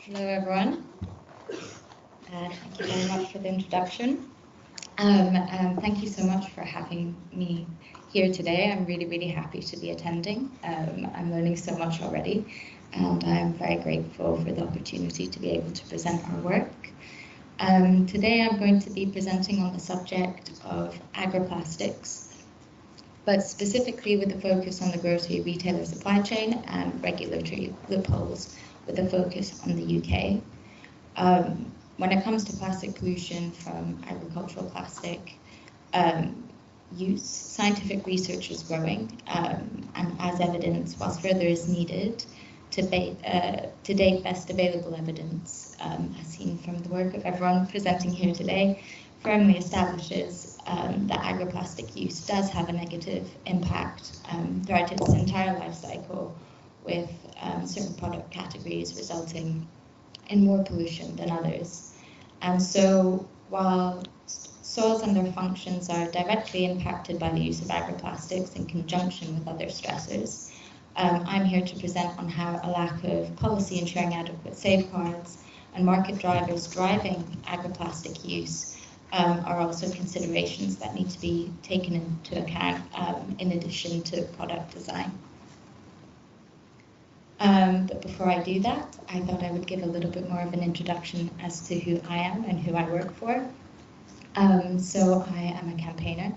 Hello everyone. Thank you very much for the introduction. Thank you so much for having me here today. I'm really happy to be attending. I'm learning so much already, and I'm very grateful for the opportunity to be able to present our work. Today I'm going to be presenting on the subject of agriplastics, but specifically with a focus on the grocery retailer supply chain and regulatory loopholes with a focus on the UK. When it comes to plastic pollution from agricultural plastic use, scientific research is growing, and as evidence, whilst further is needed, to date best available evidence, as seen from the work of everyone presenting here today, firmly establishes that agroplastic use does have a negative impact throughout its entire life cycle, with certain product categories resulting in more pollution than others. And so while soils and their functions are directly impacted by the use of agroplastics in conjunction with other stressors, I'm here to present on how a lack of policy ensuring adequate safeguards and market drivers driving agroplastic use are also considerations that need to be taken into account in addition to product design. But before I do that, I thought I would give a little bit more of an introduction as to who I am and who I work for. So I am a campaigner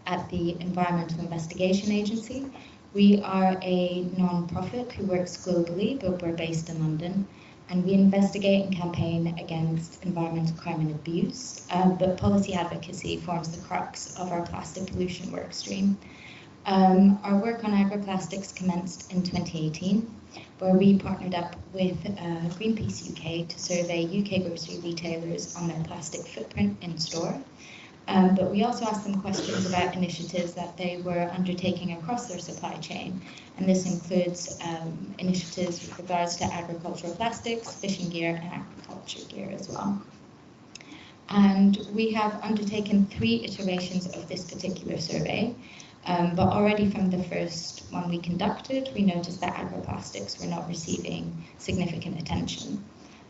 at the Environmental Investigation Agency. We are a non-profit who works globally, but we're based in London, and we investigate and campaign against environmental crime and abuse, but policy advocacy forms the crux of our plastic pollution work stream. Our work on agroplastics commenced in 2018, where we partnered up with Greenpeace UK to survey UK grocery retailers on their plastic footprint in store. But we also asked them questions about initiatives that they were undertaking across their supply chain, and this includes initiatives with regards to agricultural plastics, fishing gear, and agriculture gear as well. And we have undertaken 3 iterations of this particular survey. But already from the first one we conducted, we noticed that agroplastics were not receiving significant attention.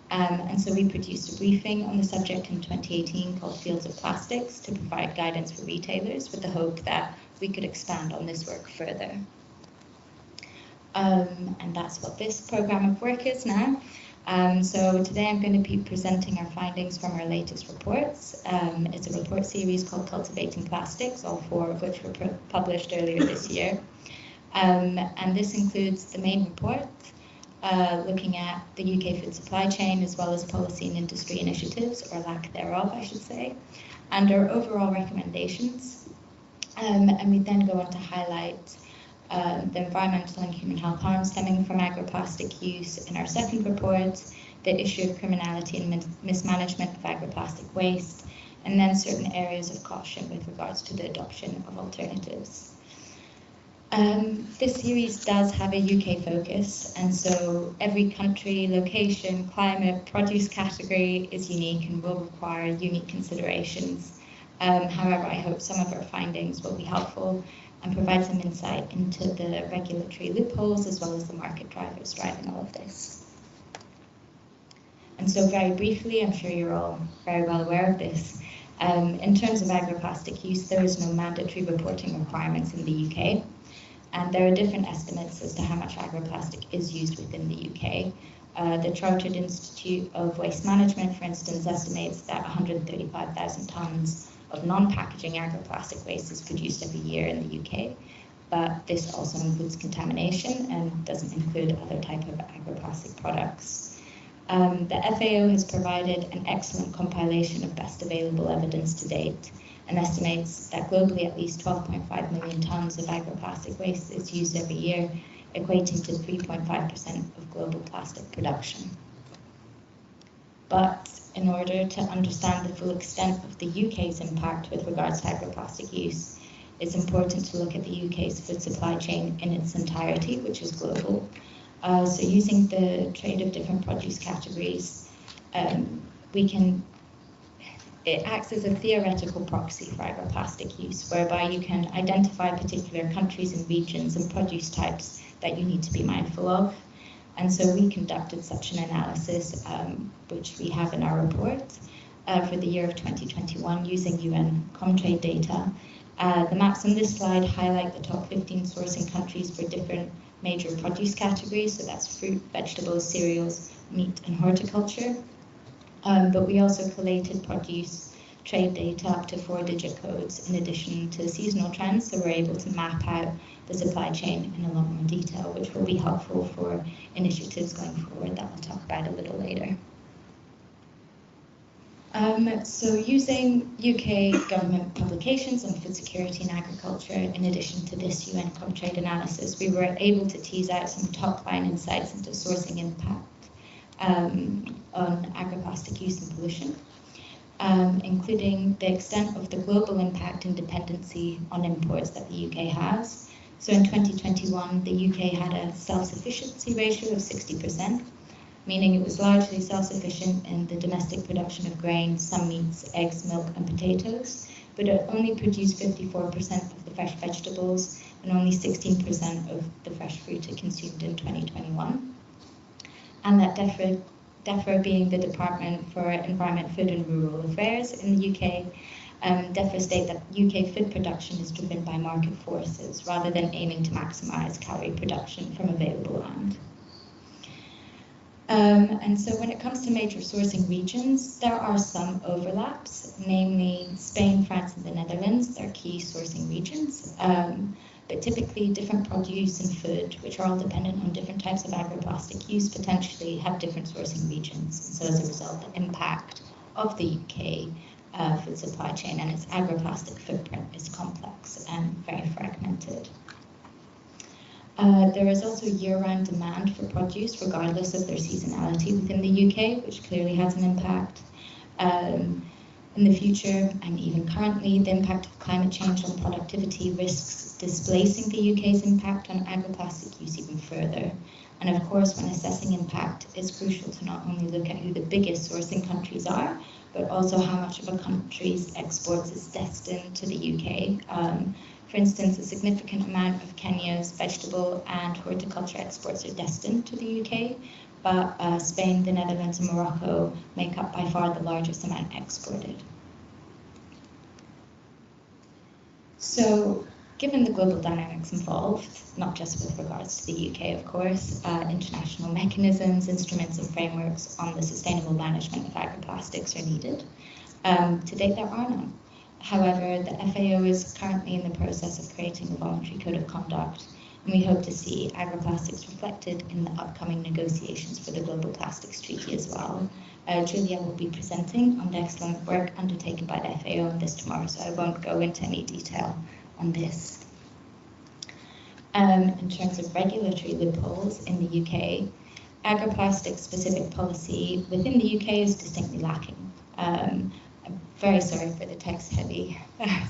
And so we produced a briefing on the subject in 2018 called Fields of Plastics to provide guidance for retailers, with the hope that we could expand on this work further. And that's what this program of work is now. So today I'm going to be presenting our findings from our latest reports. It's a report series called Cultivating Plastics, all 4 of which were published earlier this year. And this includes the main report, looking at the UK food supply chain, as well as policy and industry initiatives, or lack thereof, I should say, and our overall recommendations. And we then go on to highlight the environmental and human health harm stemming from agroplastic use in our second report, the issue of criminality and mismanagement of agroplastic waste, and then certain areas of caution with regards to the adoption of alternatives. This series does have a UK focus, and so every country, location, climate, produce category is unique and will require unique considerations. However, I hope some of our findings will be helpful and provide some insight into the regulatory loopholes as well as the market drivers driving all of this. And so very briefly, I'm sure you're all very well aware of this. In terms of agroplastic use, there is no mandatory reporting requirements in the UK, and there are different estimates as to how much agroplastic is used within the UK. The Chartered Institute of Waste Management, for instance, estimates that 135,000 tonnes of non-packaging agroplastic waste is produced every year in the UK, but this also includes contamination and doesn't include other types of agroplastic products. The FAO has provided an excellent compilation of best available evidence to date and estimates that globally at least 12.5 million tonnes of agroplastic waste is used every year, equating to 3.5% of global plastic production. But in order to understand the full extent of the UK's impact with regards to agroplastic use, it's important to look at the UK's food supply chain in its entirety, which is global. So using the trade of different produce categories, it acts as a theoretical proxy for agroplastic use, whereby you can identify particular countries and regions and produce types that you need to be mindful of. And so we conducted such an analysis, which we have in our report for the year of 2021 using UN Comtrade data. The maps on this slide highlight the top 15 sourcing countries for different major produce categories, so that's fruit, vegetables, cereals, meat and horticulture. But we also collated produce trade data up to 4-digit codes in addition to seasonal trends, so we're able to map out the supply chain in a lot more detail, which will be helpful for initiatives going forward that we'll talk about a little later. So using UK government publications on food security and agriculture, in addition to this UN Comtrade analysis, we were able to tease out some top-line insights into sourcing impact on agroplastic use and pollution, including the extent of the global impact and dependency on imports that the UK has. So in 2021, the UK had a self-sufficiency ratio of 60%, meaning it was largely self-sufficient in the domestic production of grains, some meats, eggs, milk and potatoes, but it only produced 54% of the fresh vegetables and only 16% of the fresh fruit it consumed in 2021. And that DEFRA being the Department for Environment, Food and Rural Affairs in the UK, DEFRA state that UK food production is driven by market forces rather than aiming to maximise calorie production from available land. And so when it comes to major sourcing regions, there are some overlaps, namely Spain, France and the Netherlands, they're key sourcing regions. But typically different produce and food, which are all dependent on different types of agroplastic use, potentially have different sourcing regions. And so as a result, the impact of the UK food supply chain and its agroplastic footprint is complex and very fragmented. There is also year-round demand for produce, regardless of their seasonality within the UK, which clearly has an impact. In the future, and even currently, the impact of climate change on productivity risks displacing the UK's impact on agroplastic use even further. And of course, when assessing impact, it's crucial to not only look at who the biggest sourcing countries are, but also how much of a country's exports is destined to the UK. For instance, a significant amount of Kenya's vegetable and horticulture exports are destined to the UK, but Spain, the Netherlands and Morocco make up by far the largest amount exported. So, given the global dynamics involved, not just with regards to the UK, of course, international mechanisms, instruments and frameworks on the sustainable management of agroplastics are needed. To date, there are none. However, the FAO is currently in the process of creating a voluntary code of conduct, and we hope to see agroplastics reflected in the upcoming negotiations for the Global Plastics Treaty as well. Julia will be presenting on the excellent work undertaken by the FAO on this tomorrow, so I won't go into any detail on this. In terms of regulatory loopholes in the UK, agroplastic specific policy within the UK is distinctly lacking. I'm very sorry for the text-heavy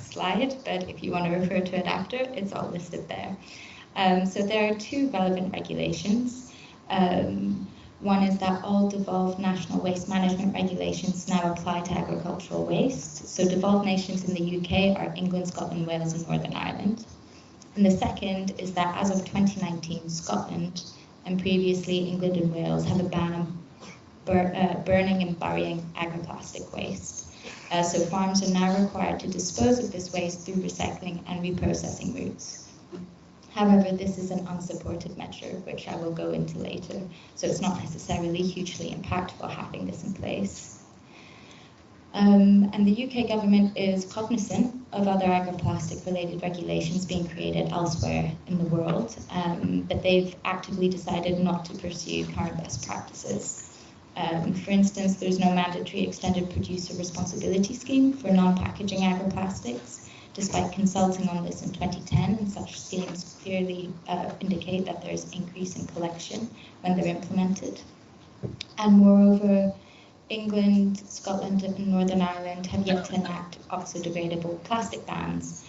slide, but if you want to refer to it after, it's all listed there. So there are two relevant regulations. One is that all devolved national waste management regulations now apply to agricultural waste. So devolved nations in the UK are England, Scotland, Wales and Northern Ireland. And the second is that as of 2019, Scotland and previously England and Wales have a ban on burning and burying agroplastic waste. So farms are now required to dispose of this waste through recycling and reprocessing routes. However, this is an unsupported measure, which I will go into later, so it's not necessarily hugely impactful having this in place. And the UK government is cognizant of other agroplastic-related regulations being created elsewhere in the world, but they've actively decided not to pursue current best practices. For instance, there's no mandatory extended producer responsibility scheme for non-packaging agroplastics, despite consulting on this in 2010, and such schemes clearly indicate that there's increase in collection when they're implemented. And moreover, England, Scotland and Northern Ireland have yet to enact oxo-degradable plastic bans,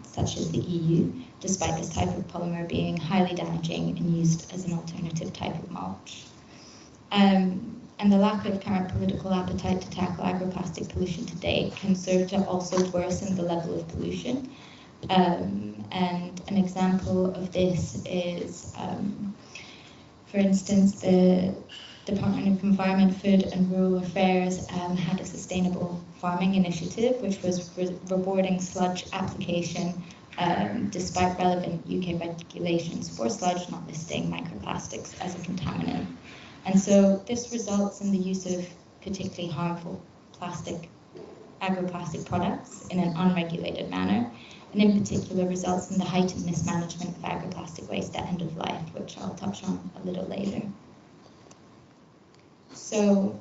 such as the EU, despite this type of polymer being highly damaging and used as an alternative type of mulch. And the lack of current political appetite to tackle agroplastic pollution to date can serve to also worsen the level of pollution. And an example of this is For instance, the Department of Environment, Food and Rural Affairs had a sustainable farming initiative, which was rewarding sludge application despite relevant UK regulations for sludge not listing microplastics as a contaminant. And so this results in the use of particularly harmful agroplastic products in an unregulated manner, and in particular results in the heightened mismanagement of agroplastic waste at end of life, which I'll touch on a little later. So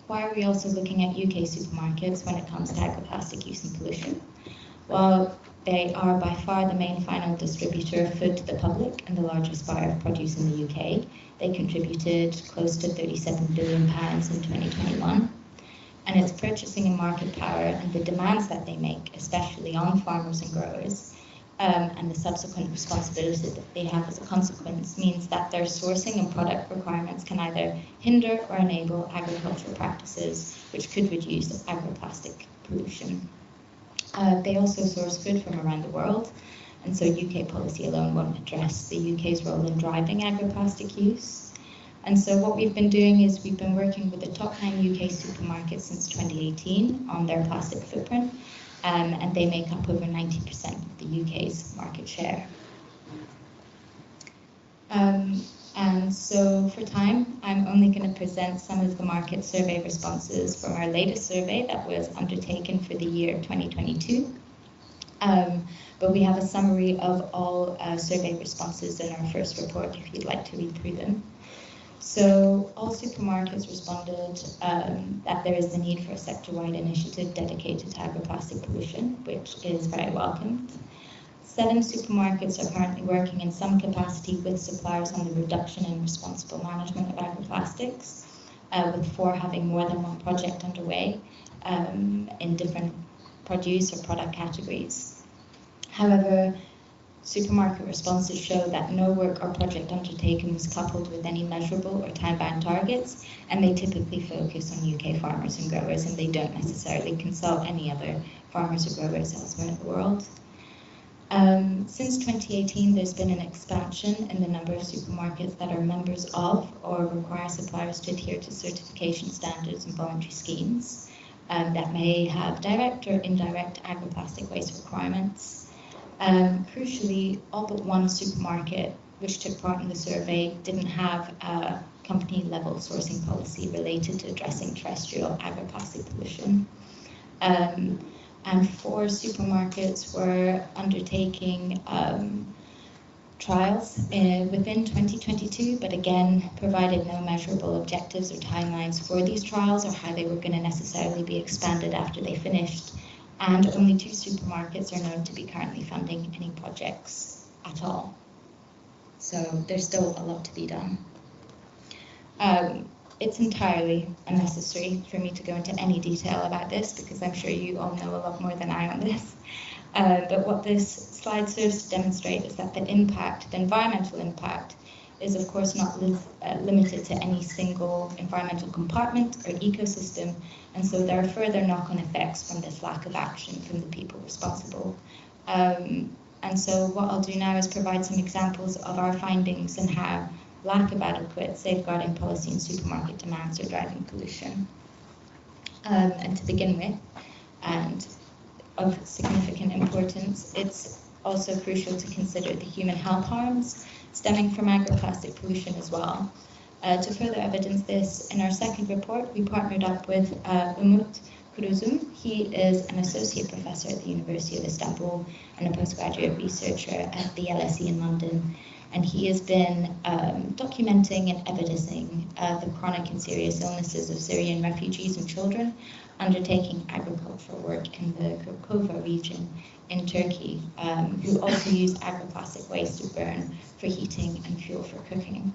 why are we also looking at UK supermarkets when it comes to agroplastic use and pollution? Well, they are by far the main final distributor of food to the public and the largest buyer of produce in the UK. They contributed close to £37 billion in 2021. And its purchasing and market power and the demands that they make, especially on farmers and growers, and the subsequent responsibility that they have as a consequence, means that their sourcing and product requirements can either hinder or enable agricultural practices which could reduce agroplastic pollution. They also source food from around the world, and so UK policy alone won't address the UK's role in driving agroplastic use. And so what we've been doing is we've been working with the top 9 UK supermarkets since 2018 on their plastic footprint, and they make up over 90% of the UK's market share. And so for time, I'm only going to present some of the market survey responses from our latest survey that was undertaken for the year 2022. But we have a summary of all survey responses in our first report if you'd like to read through them. So all supermarkets responded that there is the need for a sector-wide initiative dedicated to agroplastic pollution, which is very welcomed. 7 supermarkets are currently working in some capacity with suppliers on the reduction and responsible management of agroplastics, with 4 having more than one project underway in different produce or product categories. However, supermarket responses show that no work or project undertaken was coupled with any measurable or time-bound targets, and they typically focus on UK farmers and growers, and they don't necessarily consult any other farmers or growers elsewhere in the world. Since 2018, there's been an expansion in the number of supermarkets that are members of or require suppliers to adhere to certification standards and voluntary schemes that may have direct or indirect agroplastic waste requirements. Crucially, all but 1 supermarket which took part in the survey didn't have a company-level sourcing policy related to addressing terrestrial agroplastic pollution. And 4 supermarkets were undertaking trials within 2022, but again provided no measurable objectives or timelines for these trials or how they were going to necessarily be expanded after they finished. And only 2 supermarkets are known to be currently funding any projects at all. So there's still a lot to be done. It's entirely unnecessary for me to go into any detail about this because I'm sure you all know a lot more than I on this. But what this slide serves to demonstrate is that the environmental impact, is of course not limited to any single environmental compartment or ecosystem, and so there are further knock-on effects from this lack of action from the people responsible. And so what I'll do now is provide some examples of our findings and how lack of adequate safeguarding policy and supermarket demands are driving pollution. And to begin with, and of significant importance, it's also crucial to consider the human health harms stemming from agroplastic pollution as well. To further evidence this, in our second report, we partnered up with Umut Kuruzum. He is an associate professor at the University of Istanbul and a postgraduate researcher at the LSE in London. And he has been documenting and evidencing the chronic and serious illnesses of Syrian refugees and children undertaking agricultural work in the Kirkova region in Turkey, who also use agroplastic waste to burn for heating and fuel for cooking.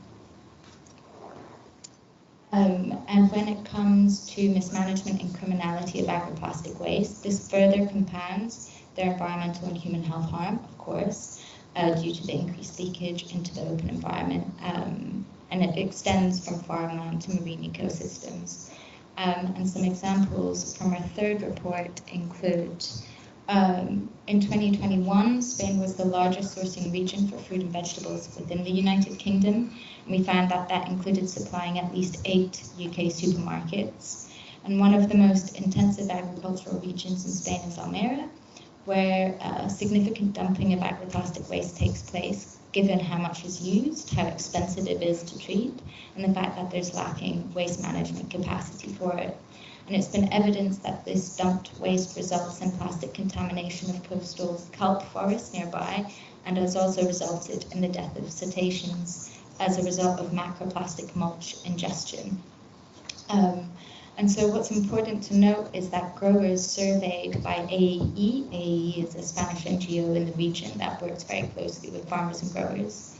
And when it comes to mismanagement and criminality of agroplastic waste, this further compounds their environmental and human health harm, of course, due to the increased leakage into the open environment, and it extends from farmland to marine ecosystems. And some examples from our third report include In 2021, Spain was the largest sourcing region for fruit and vegetables within the United Kingdom. And we found that that included supplying at least 8 UK supermarkets. And one of the most intensive agricultural regions in Spain is Almeria, where significant dumping of agroplastic waste takes place, given how much is used, how expensive it is to treat, and the fact that there's lacking waste management capacity for it. And it's been evidenced that this dumped waste results in plastic contamination of coastal kelp forests nearby, and has also resulted in the death of cetaceans as a result of macroplastic mulch ingestion. And so what's important to note is that growers surveyed by AEE is a Spanish NGO in the region that works very closely with farmers and growers,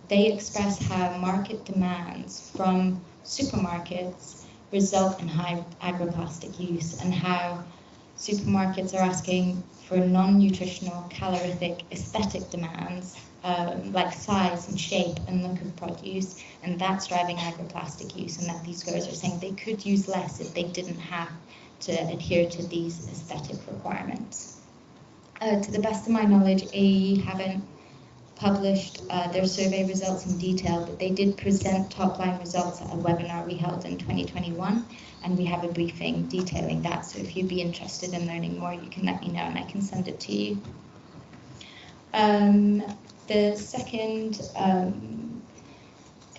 they express how market demands from supermarkets result in high agroplastic use, and how supermarkets are asking for non-nutritional, calorific, aesthetic demands like size and shape and look of produce, and that's driving agroplastic use, and that these growers are saying they could use less if they didn't have to adhere to these aesthetic requirements. To the best of my knowledge, AE haven't published their survey results in detail, but they did present top-line results at a webinar we held in 2021, and we have a briefing detailing that. So if you'd be interested in learning more, you can let me know and I can send it to you. The second kind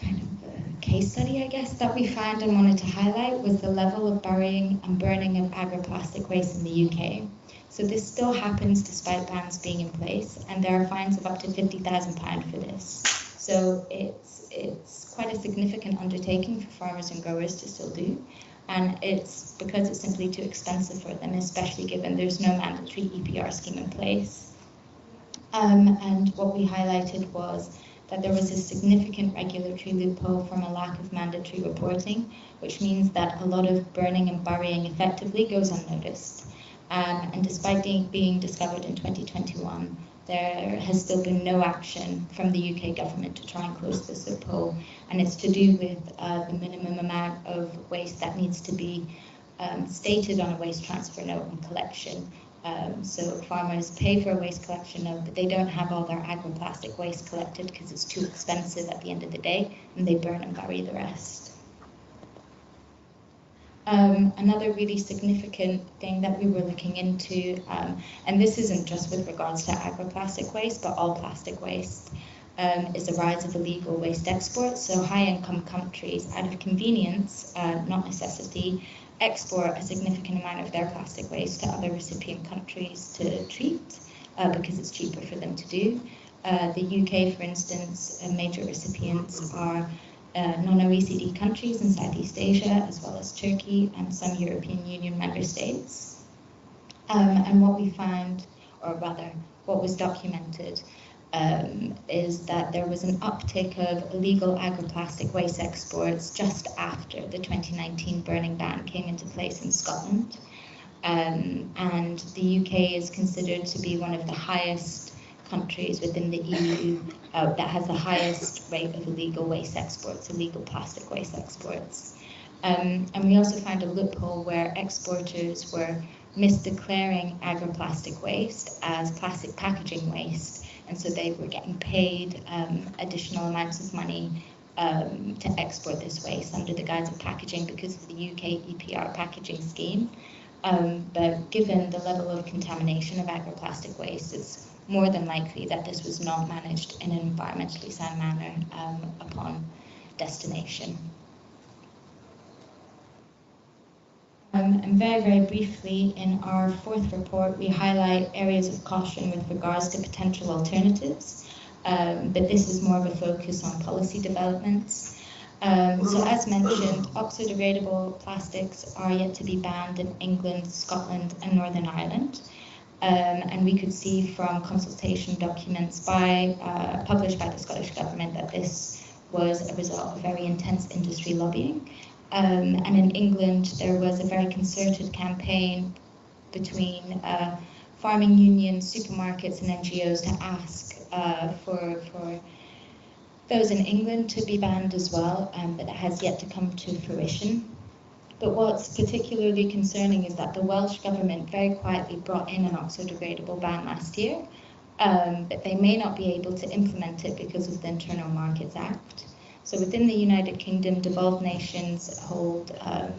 of case study, I guess, that we found and wanted to highlight was the level of burying and burning of agroplastic waste in the UK. So this still happens despite bans being in place, and there are fines of up to £50,000 for this. So it's quite a significant undertaking for farmers and growers to still do, and it's because it's simply too expensive for them, especially given there's no mandatory EPR scheme in place. And what we highlighted was that there was a significant regulatory loophole from a lack of mandatory reporting, which means that a lot of burning and burying effectively goes unnoticed. And despite being discovered in 2021, there has still been no action from the UK government to try and close this loophole. And it's to do with the minimum amount of waste that needs to be stated on a waste transfer note and collection. So farmers pay for a waste collection note, but they don't have all their agroplastic waste collected because it's too expensive at the end of the day, and they burn and bury the rest. Another really significant thing that we were looking into, and this isn't just with regards to agroplastic waste, but all plastic waste, is the rise of illegal waste exports. So high-income countries, out of convenience, not necessity, export a significant amount of their plastic waste to other recipient countries to treat, because it's cheaper for them to do. The UK, for instance, major recipients are non-OECD countries in Southeast Asia, as well as Turkey and some European Union member states. And what we found, or rather, what was documented, is that there was an uptick of illegal agroplastic waste exports just after the 2019 burning ban came into place in Scotland. And the UK is considered to be one of the highest countries within the EU that has the highest rate of illegal waste exports, illegal plastic waste exports. And we also found a loophole where exporters were misdeclaring agroplastic waste as plastic packaging waste, and so they were getting paid additional amounts of money to export this waste under the guise of packaging because of the UK EPR packaging scheme. But given the level of contamination of agroplastic waste, it's more than likely that this was not managed in an environmentally sound manner upon destination. And very, very briefly, in our fourth report, we highlight areas of caution with regards to potential alternatives, but this is more of a focus on policy developments. So as mentioned, oxo-degradable plastics are yet to be banned in England, Scotland and Northern Ireland. And we could see from consultation documents published by the Scottish Government that this was a result of very intense industry lobbying. And in England, there was a very concerted campaign between farming unions, supermarkets and NGOs to ask for those in England to be banned as well, but that has yet to come to fruition. But what's particularly concerning is that the Welsh Government very quietly brought in an oxo-degradable ban last year, but they may not be able to implement it because of the Internal Markets Act. So within the United Kingdom, devolved nations hold a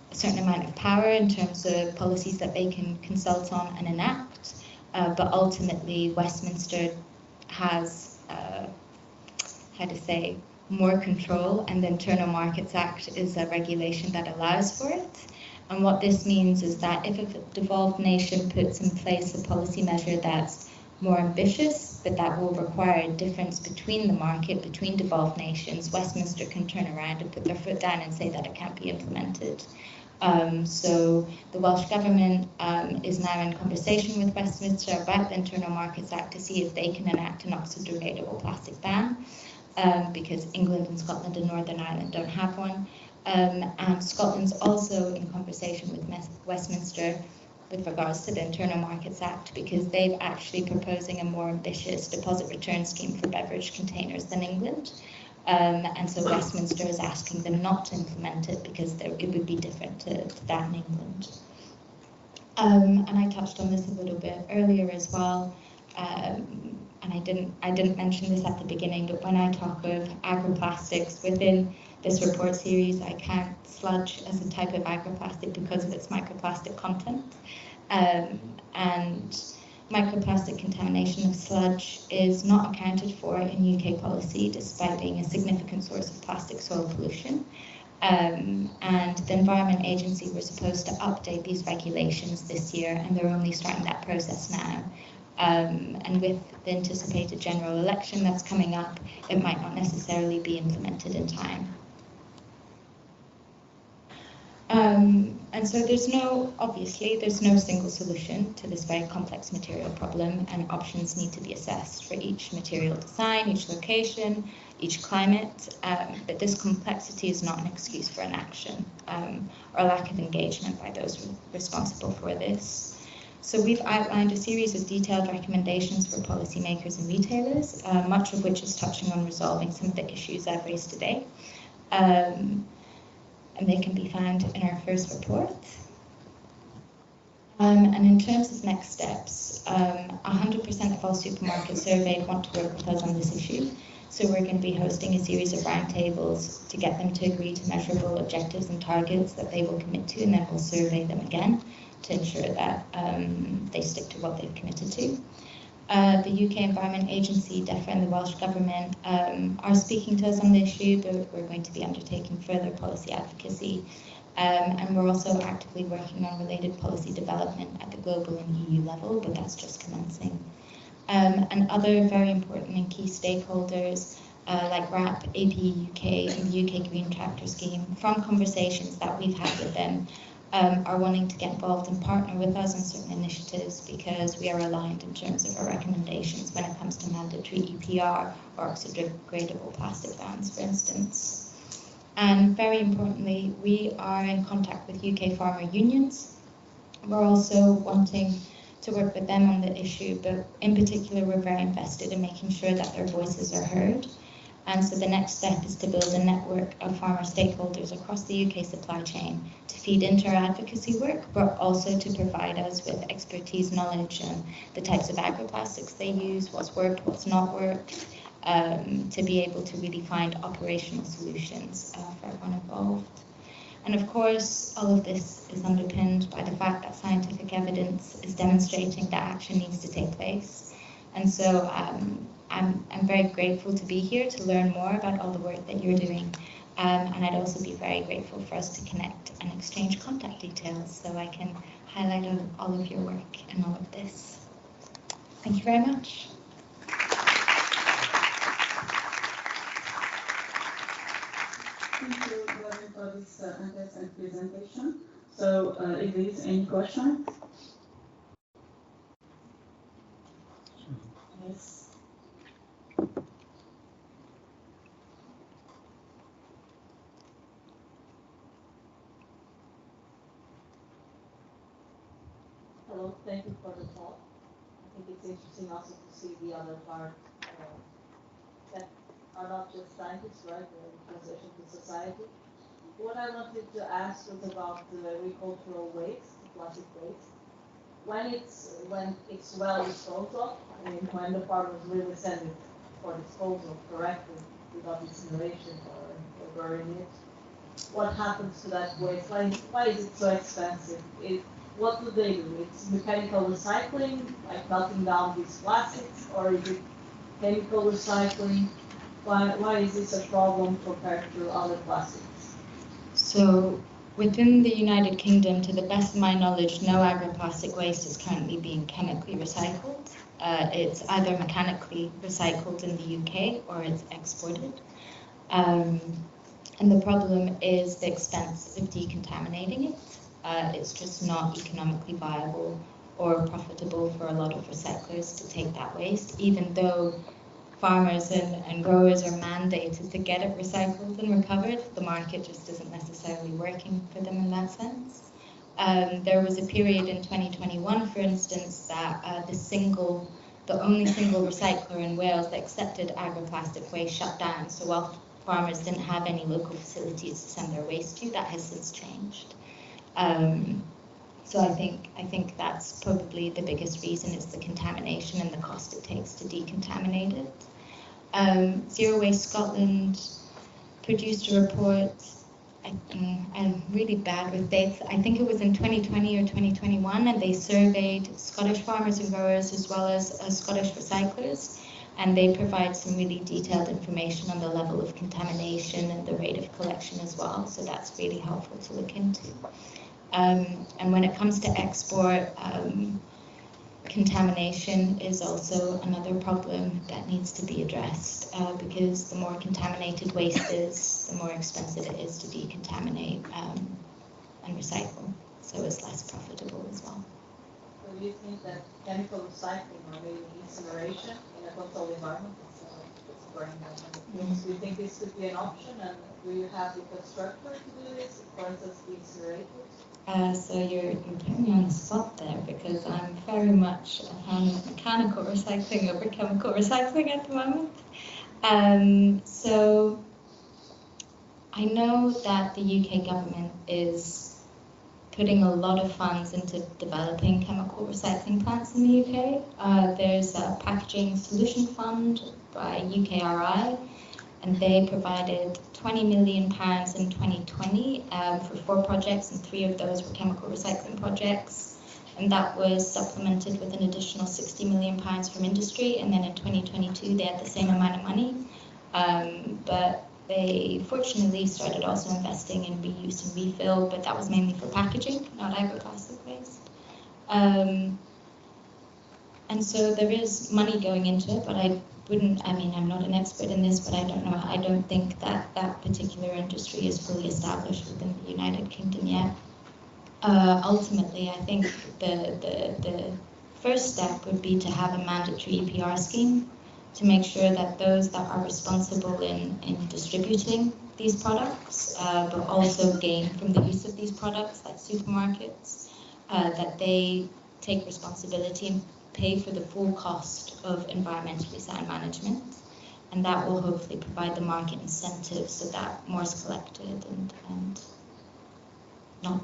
certain amount of power in terms of policies that they can consult on and enact, but ultimately Westminster has, how to say, more control, and the Internal Markets Act is a regulation that allows for it. And what this means is that if a devolved nation puts in place a policy measure that's more ambitious, but that will require a difference between the market, between devolved nations, Westminster can turn around and put their foot down and say that it can't be implemented. So the Welsh Government is now in conversation with Westminster about the Internal Markets Act to see if they can enact an oxo-degradable plastic ban, because England and Scotland and Northern Ireland don't have one. And Scotland's also in conversation with Westminster with regards to the Internal Markets Act, because they're actually proposing a more ambitious deposit return scheme for beverage containers than England. And so Westminster is asking them not to implement it because it would be different to that in England. And I touched on this a little bit earlier as well. And I didn't mention this at the beginning, but when I talk of agroplastics within this report series, I count sludge as a type of agroplastic because of its microplastic content. And microplastic contamination of sludge is not accounted for in UK policy, despite being a significant source of plastic soil pollution. And the Environment Agency were supposed to update these regulations this year, and they're only starting that process now. And with the anticipated general election that's coming up, it might not necessarily be implemented in time. And so obviously there's no single solution to this very complex material problem, and options need to be assessed for each material design, each location, each climate, but this complexity is not an excuse for inaction or lack of engagement by those responsible for this. So we've outlined a series of detailed recommendations for policymakers and retailers, much of which is touching on resolving some of the issues I've raised today. And they can be found in our first report. And in terms of next steps, 100% of all supermarkets surveyed want to work with us on this issue. So we're going to be hosting a series of roundtables to get them to agree to measurable objectives and targets that they will commit to, and then we'll survey them again to ensure that they stick to what they've committed to. The UK Environment Agency, DEFRA, and the Welsh Government are speaking to us on the issue, but we're going to be undertaking further policy advocacy. And we're also actively working on related policy development at the global and EU level, but that's just commencing. And other very important and key stakeholders like RAP, AP UK, and the UK Green Tractor Scheme, from conversations that we've had with them, are wanting to get involved and partner with us on certain initiatives because we are aligned in terms of our recommendations when it comes to mandatory EPR or oxo-degradable plastic bans, for instance. And very importantly, we are in contact with UK farmer unions. We're also wanting to work with them on the issue, but in particular, we're very invested in making sure that their voices are heard. And so the next step is to build a network of farmer stakeholders across the UK supply chain to feed into our advocacy work, but also to provide us with expertise, knowledge, and the types of agroplastics they use, what's worked, what's not worked, to be able to really find operational solutions for everyone involved. And of course, all of this is underpinned by the fact that scientific evidence is demonstrating that action needs to take place. And so I'm very grateful to be here to learn more about all the work that you're doing. And I'd also be very grateful for us to connect and exchange contact details so I can highlight all of your work and all of this. Thank you very much. Thank you for this interesting presentation. So if there is any question? Yes. Hello, thank you for the talk. I think it's interesting also to see the other part that are not just scientists, right? The transition to society. what I wanted to ask was about the agricultural waste, plastic waste. When it's well disposed of, I mean, when the farmers really send it for disposal correctly, without incineration or burning it, what happens to that waste? Why is it so expensive? What do they do? It's mechanical recycling, like melting down these plastics, or is it chemical recycling? Why is this a problem compared to other plastics? So within the United Kingdom, to the best of my knowledge, no agroplastic waste is currently being chemically recycled. It's either mechanically recycled in the UK or it's exported. And the problem is the expense of decontaminating it. It's just not economically viable or profitable for a lot of recyclers to take that waste, even though farmers and growers are mandated to get it recycled and recovered. The market just isn't necessarily working for them in that sense. There was a period in 2021, for instance, that the only single recycler in Wales that accepted agroplastic waste shut down. So while farmers didn't have any local facilities to send their waste to, that has since changed. So I think that's probably the biggest reason is the contamination and the cost it takes to decontaminate it. Zero Waste Scotland produced a report. I'm really bad with dates. I think it was in 2020 or 2021, and they surveyed Scottish farmers and growers as well as Scottish recyclers, and they provide some really detailed information on the level of contamination and the rate of collection as well. So that's really helpful to look into. And when it comes to export, contamination is also another problem that needs to be addressed because the more contaminated waste is, the more expensive it is to decontaminate and recycle. So it's less profitable as well. So do you think that chemical recycling or maybe incineration in a controlled environment, it's burning down, do you think this could be an option, and do you have the infrastructure to do this, for instance, the incinerators? So you're putting me on the spot there because I'm very much a fan of mechanical recycling over chemical recycling at the moment. So I know that the UK government is putting a lot of funds into developing chemical recycling plants in the UK. There's a packaging solution fund by UKRI, and they provided £20 million in 2020 for 4 projects, and 3 of those were chemical recycling projects. And that was supplemented with an additional £60 million from industry, and then in 2022 they had the same amount of money. But they fortunately started also investing in reuse and refill, but that was mainly for packaging, not agroplastic waste. And so there is money going into it, but I'm not an expert in this, but I don't think that that particular industry is fully established within the United Kingdom yet. Ultimately, I think the first step would be to have a mandatory EPR scheme to make sure that those that are responsible in distributing these products, but also gain from the use of these products, like supermarkets, that they take responsibility and pay for the full cost of environmentally sound management, and that will hopefully provide the market incentives so that more is collected and not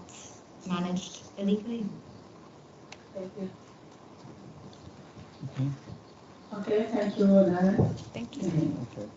managed illegally. Thank you. Okay, thank you, Nana. Thank you. Mhm. Okay.